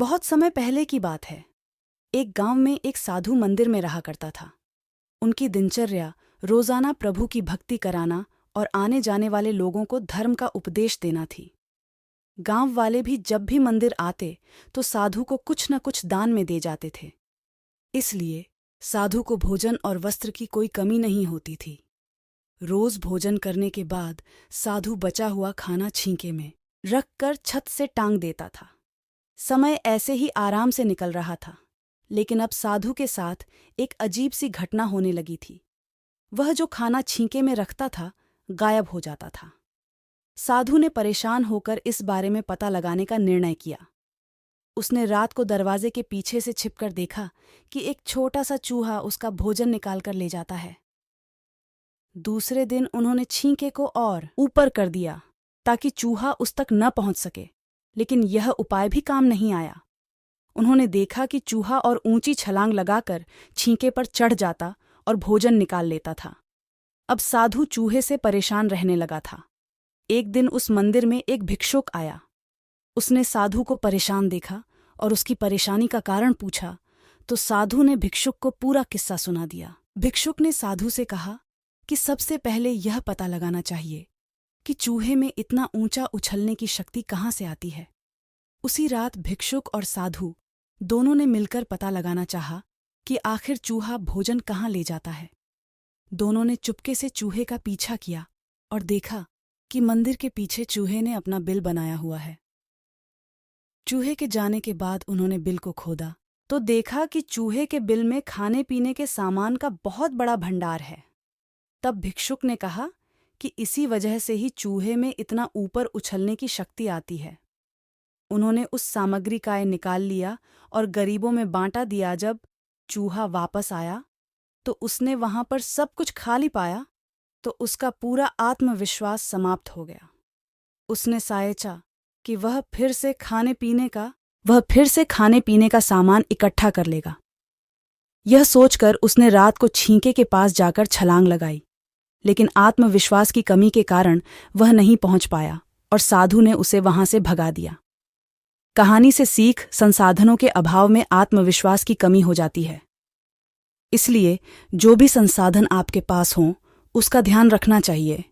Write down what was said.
बहुत समय पहले की बात है। एक गांव में एक साधु मंदिर में रहा करता था। उनकी दिनचर्या रोजाना प्रभु की भक्ति कराना और आने जाने वाले लोगों को धर्म का उपदेश देना थी। गांव वाले भी जब भी मंदिर आते तो साधु को कुछ न कुछ दान में दे जाते थे। इसलिए साधु को भोजन और वस्त्र की कोई कमी नहीं होती थी। रोज भोजन करने के बाद साधु बचा हुआ खाना छींके में रखकर छत से टांग देता था। समय ऐसे ही आराम से निकल रहा था, लेकिन अब साधु के साथ एक अजीब सी घटना होने लगी थी। वह जो खाना छींके में रखता था, गायब हो जाता था। साधु ने परेशान होकर इस बारे में पता लगाने का निर्णय किया। उसने रात को दरवाजे के पीछे से छिपकर देखा कि एक छोटा सा चूहा उसका भोजन निकालकर ले जाता है। दूसरे दिन उन्होंने छींके को और ऊपर कर दिया ताकि चूहा उस तक न पहुंच सके, लेकिन यह उपाय भी काम नहीं आया। उन्होंने देखा कि चूहा और ऊंची छलांग लगाकर छींके पर चढ़ जाता और भोजन निकाल लेता था। अब साधु चूहे से परेशान रहने लगा था। एक दिन उस मंदिर में एक भिक्षुक आया। उसने साधु को परेशान देखा और उसकी परेशानी का कारण पूछा तो साधु ने भिक्षुक को पूरा किस्सा सुना दिया। भिक्षुक ने साधु से कहा कि सबसे पहले यह पता लगाना चाहिए कि चूहे में इतना ऊंचा उछलने की शक्ति कहाँ से आती है। उसी रात भिक्षुक और साधु दोनों ने मिलकर पता लगाना चाहा कि आखिर चूहा भोजन कहाँ ले जाता है। दोनों ने चुपके से चूहे का पीछा किया और देखा कि मंदिर के पीछे चूहे ने अपना बिल बनाया हुआ है। चूहे के जाने के बाद उन्होंने बिल को खोदा तो देखा कि चूहे के बिल में खाने पीने के सामान का बहुत बड़ा भंडार है। तब भिक्षुक ने कहा कि इसी वजह से ही चूहे में इतना ऊपर उछलने की शक्ति आती है। उन्होंने उस सामग्री का निकाल लिया और गरीबों में बांटा दिया। जब चूहा वापस आया तो उसने वहां पर सब कुछ खाली पाया तो उसका पूरा आत्मविश्वास समाप्त हो गया। उसने सोचा कि वह फिर से खाने पीने का सामान इकट्ठा कर लेगा। यह सोचकर उसने रात को छींके के पास जाकर छलांग लगाई, लेकिन आत्मविश्वास की कमी के कारण वह नहीं पहुंच पाया और साधु ने उसे वहां से भगा दिया। कहानी से सीख, संसाधनों के अभाव में आत्मविश्वास की कमी हो जाती है। इसलिए जो भी संसाधन आपके पास हों, उसका ध्यान रखना चाहिए।